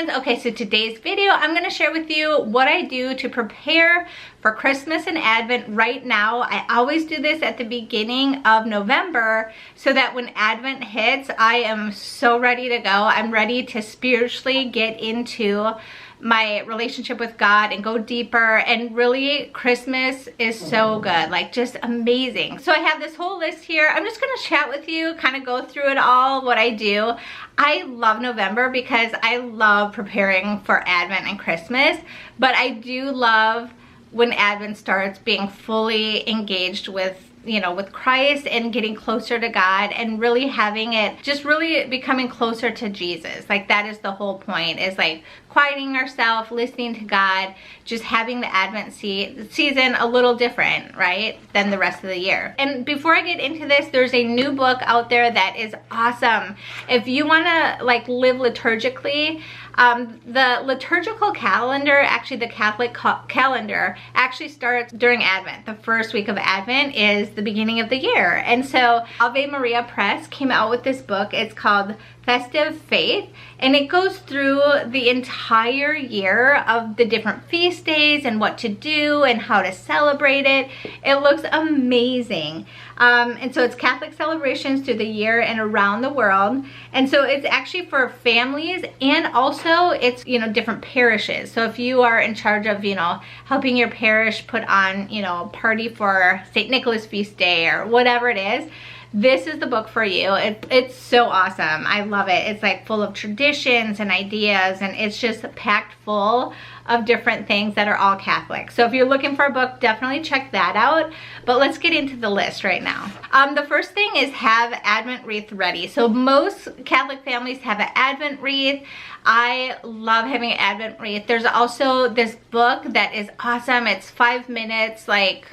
friends. Okay, so today's video, I'm going to share with you what I do to prepare for Christmas and Advent right now. I always do this at the beginning of November so that when Advent hits, I am so ready to go. I'm ready to spiritually get into my relationship with God and go deeper, and really Christmas is so good, like just amazing. So I have this whole list here. I'm just gonna chat with you, kind of go through it all, what I do. I love November because I love preparing for Advent and Christmas, but I do love when Advent starts, being fully engaged with, you know, with Christ and getting closer to God and really having it, just really becoming closer to Jesus. Like that is the whole point, is like quieting ourselves, listening to God, just having the Advent season a little different, right, than the rest of the year. And before I get into this, there's a new book out there that is awesome. If you want to like live liturgically, the liturgical calendar, actually the Catholic calendar, actually starts during Advent. The first week of Advent is the beginning of the year. And so Ave Maria Press came out with this book. It's called Festive Faith, and it goes through the entire year of the different feast days and what to do and how to celebrate it. It looks amazing. And so it's Catholic celebrations through the year and around the world. And so it's actually for families, and also it's, you know, different parishes. So if you are in charge of, you know, helping your parish put on, you know, a party for St. Nicholas feast day or whatever it is, this is the book for you. It's so awesome. I love it. It's like full of traditions and ideas, and it's just packed full of different things that are all Catholic. So if you're looking for a book, definitely check that out. But let's get into the list right now. The first thing is have Advent wreath ready. So most Catholic families have an Advent wreath. I love having an Advent wreath. There's also this book that is awesome. It's 5 minutes, like,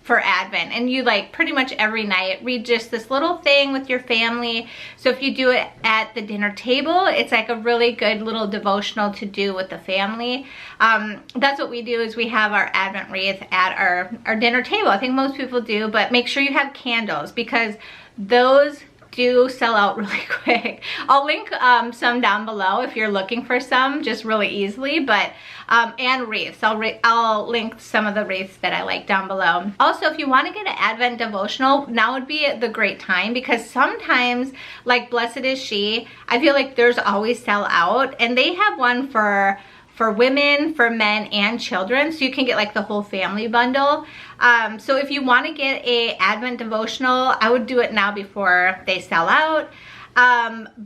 for Advent, and you like pretty much every night read just this little thing with your family. So if you do it at the dinner table, it's like a really good little devotional to do with the family. That's what we do, is we have our Advent wreath at our dinner table. I think most people do, but make sure you have candles because those do sell out really quick. I'll link some down below if you're looking for some, just really easily, but and wreaths. I'll link some of the wreaths that I like down below. Also, if you want to get an Advent devotional, now would be the great time, because sometimes, like Blessed is She, I feel like there's always sell out, and they have one for women, for men, and children, so you can get like the whole family bundle. So if you want to get a Advent devotional, I would do it now before they sell out.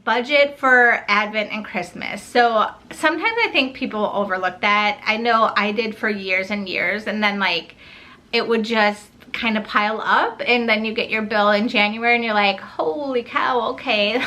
Budget for Advent and Christmas. So sometimes I think people overlook that. I know I did for years and years, and then like it would just kind of pile up, and then you get your bill in January and you're like, holy cow, okay,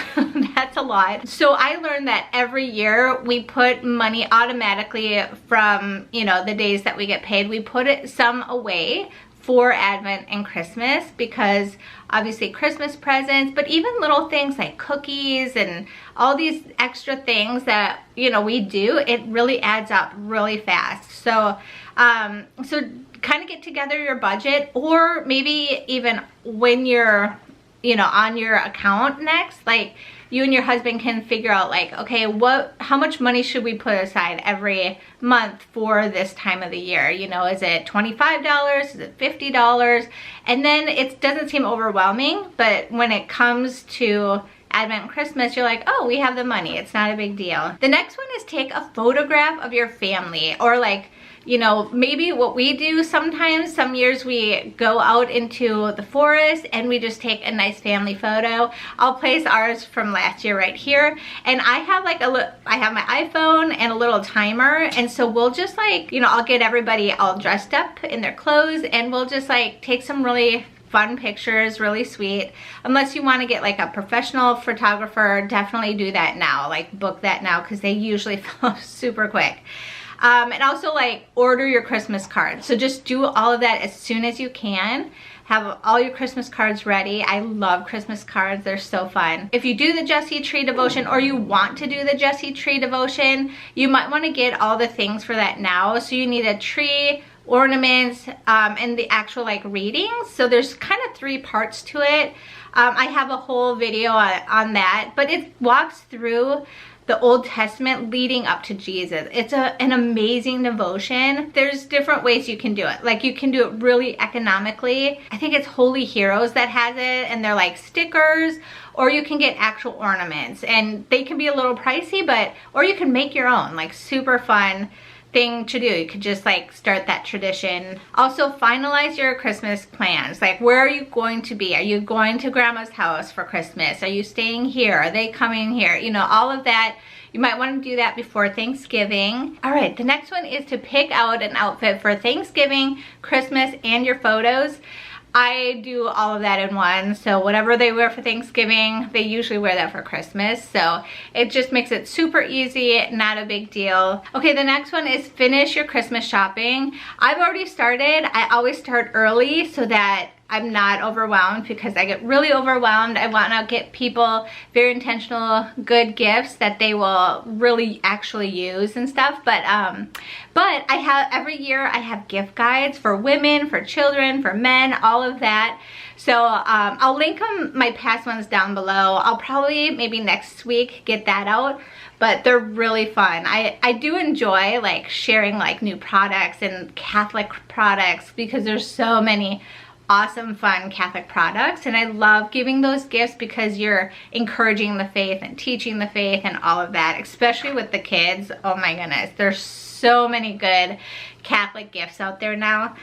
that's a lot. So I learned that every year we put money automatically from, you know, the days that we get paid, we put it some away for Advent and Christmas, because obviously Christmas presents, but even little things like cookies and all these extra things that, you know, we do, it really adds up really fast. So so kind of get together your budget, or maybe even when you're, you know, on your account next, like you and your husband can figure out like, okay, how much money should we put aside every month for this time of the year? You know, is it $25? Is it $50? And then it doesn't seem overwhelming, but when it comes to Advent and Christmas, you're like, oh, we have the money. It's not a big deal. The next one is take a photograph of your family, or like, you know, maybe what we do sometimes, some years we go out into the forest and we just take a nice family photo. I'll place ours from last year right here. And I have like I have my iPhone and a little timer. And so we'll just like, you know, I'll get everybody all dressed up in their clothes, and we'll just like take some really fun pictures, really sweet. Unless you want to get like a professional photographer, definitely do that now, like book that now, because they usually fill up super quick. And also like order your Christmas cards. So just do all of that as soon as you can. Have all your Christmas cards ready. I love Christmas cards. They're so fun. If you do the Jesse Tree devotion, or you want to do the Jesse Tree devotion, you might want to get all the things for that now. So you need a tree, ornaments, and the actual like readings. So there's kind of 3 parts to it. I have a whole video on that, but it walks through the Old Testament leading up to Jesus. It's an amazing devotion. There's different ways you can do it. Like you can do it really economically. I think it's Holy Heroes that has it, and they're like stickers, or you can get actual ornaments, and they can be a little pricey, but, or you can make your own, like super fun thing to do. You could just like start that tradition. Also, finalize your Christmas plans. Like, where are you going to be? Are you going to grandma's house for Christmas? Are you staying here? Are they coming here? You know, all of that. You might want to do that before Thanksgiving. All right, the next one is to pick out an outfit for Thanksgiving, Christmas, and your photos. I do all of that in one, so whatever they wear for Thanksgiving, they usually wear that for Christmas, so it just makes it super easy, not a big deal. Okay, the next one is finish your Christmas shopping. I've already started. I always start early so that I'm not overwhelmed, because I get really overwhelmed. I want to get people very intentional, good gifts that they will really actually use and stuff. But I have, every year I have gift guides for women, for children, for men, all of that. So I'll link my past ones down below. I'll probably maybe next week get that out, but they're really fun. I do enjoy like sharing like new products and Catholic products, because there's so many awesome, fun Catholic products, and I love giving those gifts because you're encouraging the faith and teaching the faith and all of that, especially with the kids. Oh my goodness, there's so many good Catholic gifts out there now.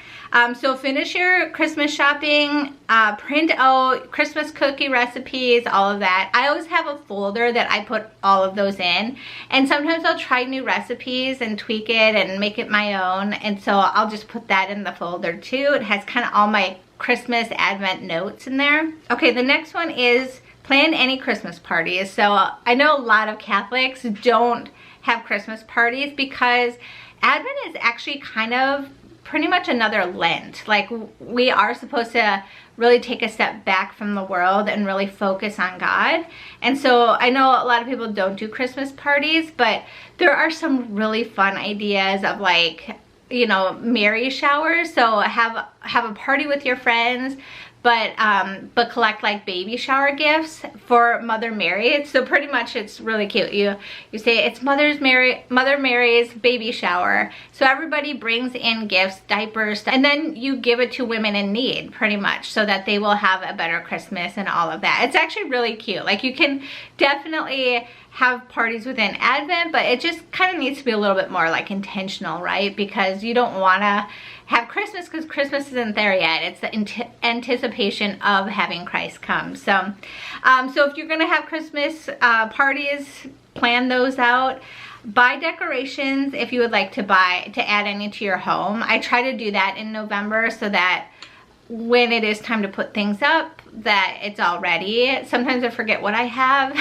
So finish your Christmas shopping, print out Christmas cookie recipes, all of that. I always have a folder that I put all of those in, and sometimes I'll try new recipes and tweak it and make it my own, and so I'll just put that in the folder too. It has kind of all my Christmas Advent notes in there. Okay, the next one is plan any Christmas parties. So I know a lot of Catholics don't have Christmas parties because Advent is actually kind of pretty much another Lent. Like, we are supposed to really take a step back from the world and really focus on God. And so I know a lot of people don't do Christmas parties, but there are some really fun ideas of, like, you know, Mary showers. So have a party with your friends, but collect like baby shower gifts for Mother Mary. So pretty much it's really cute. You say it's Mother Mary's baby shower. So everybody brings in gifts, diapers, and then you give it to women in need pretty much, so that they will have a better Christmas and all of that. It's actually really cute. Like, you can definitely have parties within Advent, but it just kind of needs to be a little bit more like intentional, right? Because you don't want to have Christmas because Christmas isn't there yet. It's the anticipation of having Christ come. So if you're gonna have Christmas parties, plan those out. Buy decorations if you would like to add any to your home. I try to do that in November so that when it is time to put things up, that it's all ready. Sometimes I forget what I have.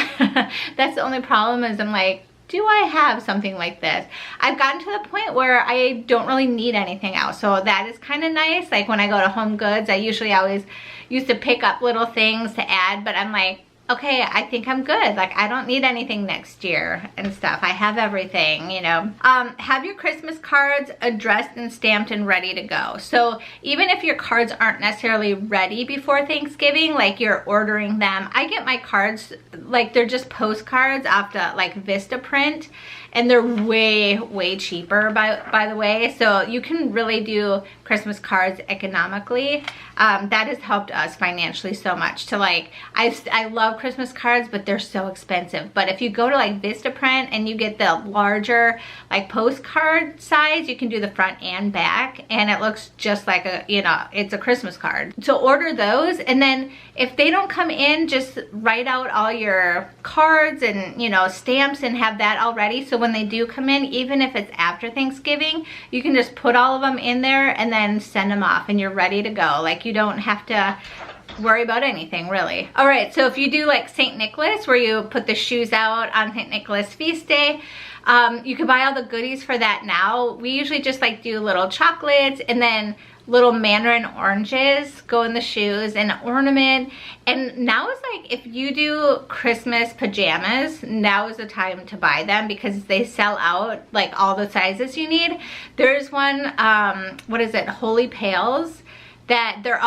That's the only problem, is I'm like, do I have something like this? I've gotten to the point where I don't really need anything else, so that is kind of nice. Like, when I go to Home Goods, I usually always used to pick up little things to add, but I'm like, okay, I think I'm good. Like, I don't need anything next year and stuff. I have everything, you know. Have your Christmas cards addressed and stamped and ready to go. So even if your cards aren't necessarily ready before Thanksgiving, like you're ordering them, I get my cards, like, they're just postcards off the like Vistaprint, and they're way cheaper by the way. So you can really do Christmas cards economically. That has helped us financially so much. To like, I love Christmas cards, but they're so expensive. But if you go to like Vistaprint and you get the larger like postcard size, you can do the front and back, and it looks just like a, you know, it's a Christmas card. So order those, and then if they don't come in, just write out all your cards and, you know, stamps, and have that all ready. So when they do come in, even if it's after Thanksgiving, you can just put all of them in there and then send them off, and you're ready to go. Like, you don't have to worry about anything really. All right, so if you do like St. Nicholas, where you put the shoes out on St. Nicholas feast day, you can buy all the goodies for that now. We usually just like do little chocolates, and then little mandarin oranges go in the shoes, and ornament. And now is like, if you do Christmas pajamas, now is the time to buy them, because they sell out like all the sizes you need. There's one, what is it, Holy Pails, that they're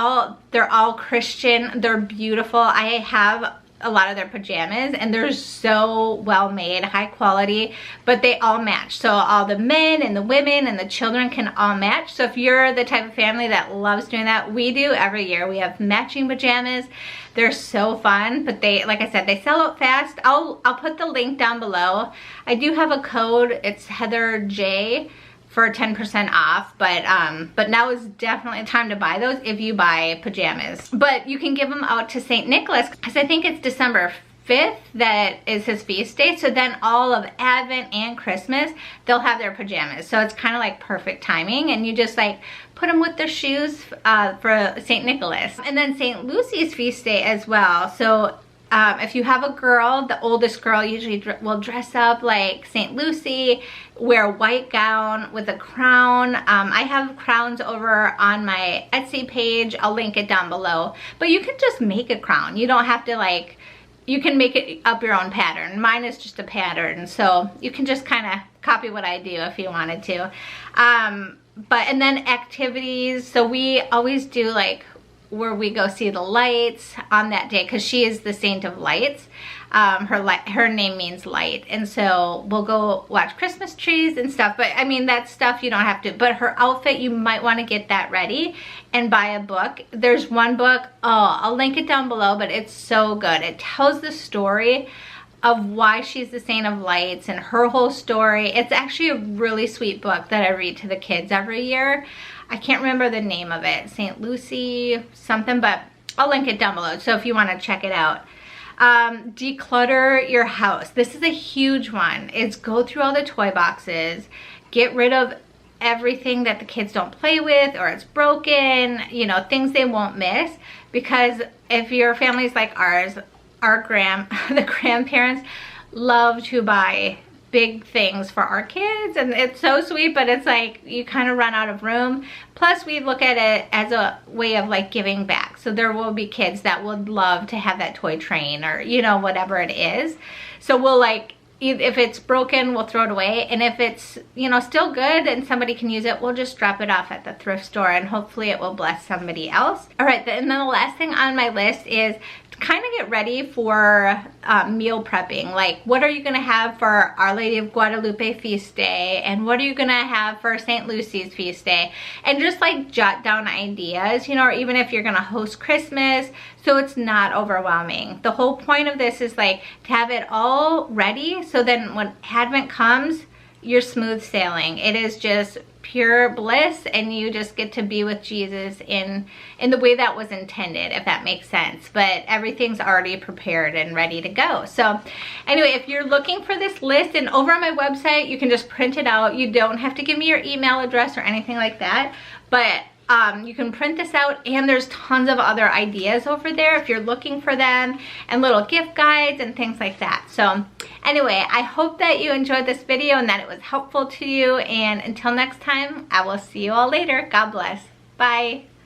all Christian. They're beautiful. I have a lot of their pajamas, and they're so well made, high quality, but they all match. So all the men and the women and the children can all match. So if you're the type of family that loves doing that, we do every year. We have matching pajamas. They're so fun, but they, like I said, they sell out fast. I'll put the link down below. I do have a code. It's Heather J for 10% off, but now is definitely time to buy those if you buy pajamas. But you can give them out to St. Nicholas, because I think it's December 5th that is his feast day. So then all of Advent and Christmas, they'll have their pajamas. So it's kind of like perfect timing, and you just like put them with their shoes for St. Nicholas. And then St. Lucy's feast day as well. So if you have a girl, the oldest girl usually will dress up like St. Lucy, wear a white gown with a crown. I have crowns over on my Etsy page. I'll link it down below. But you can just make a crown. You don't have to like, you can make it up your own pattern. Mine is just a pattern, so you can just kind of copy what I do if you wanted to. And then activities. So we always do like where we go see the lights on that day, because she is the saint of lights. Her name means light, and so we'll go watch Christmas trees and stuff. But I mean, that stuff you don't have to, but her outfit, you might want to get that ready and buy a book. There's one book, I'll link it down below, but it's so good. It tells the story of why she's the saint of lights and her whole story. It's actually a really sweet book that I read to the kids every year. I can't remember the name of it, St. Lucy something, but I'll link it down below, so if you want to check it out. Declutter your house. This is a huge one. It's go through all the toy boxes, get rid of everything that the kids don't play with or it's broken, you know, things they won't miss. Because if your family's like ours, the grandparents love to buy big things for our kids, and it's so sweet, but it's like you kind of run out of room. Plus we look at it as a way of like giving back. So there will be kids that would love to have that toy train, or you know, whatever it is. So we'll like, if it's broken, we'll throw it away, and if it's, you know, still good and somebody can use it, we'll just drop it off at the thrift store, and hopefully it will bless somebody else. All right, and then the last thing on my list is kind of get ready for meal prepping. Like, what are you gonna have for Our Lady of Guadalupe feast day, and what are you gonna have for St. Lucy's feast day, and just like jot down ideas, you know, or even if you're gonna host Christmas, so it's not overwhelming. The whole point of this is like to have it all ready, so then when Advent comes, you're smooth sailing. It is just pure bliss, and you just get to be with Jesus in the way that was intended, if that makes sense. But everything's already prepared and ready to go. So anyway, if you're looking for this list, and over on my website, you can just print it out. You don't have to give me your email address or anything like that, but you can print this out, and there's tons of other ideas over there if you're looking for them, and little gift guides and things like that. So anyway, I hope that you enjoyed this video and that it was helpful to you, and until next time, I will see you all later. God bless. Bye.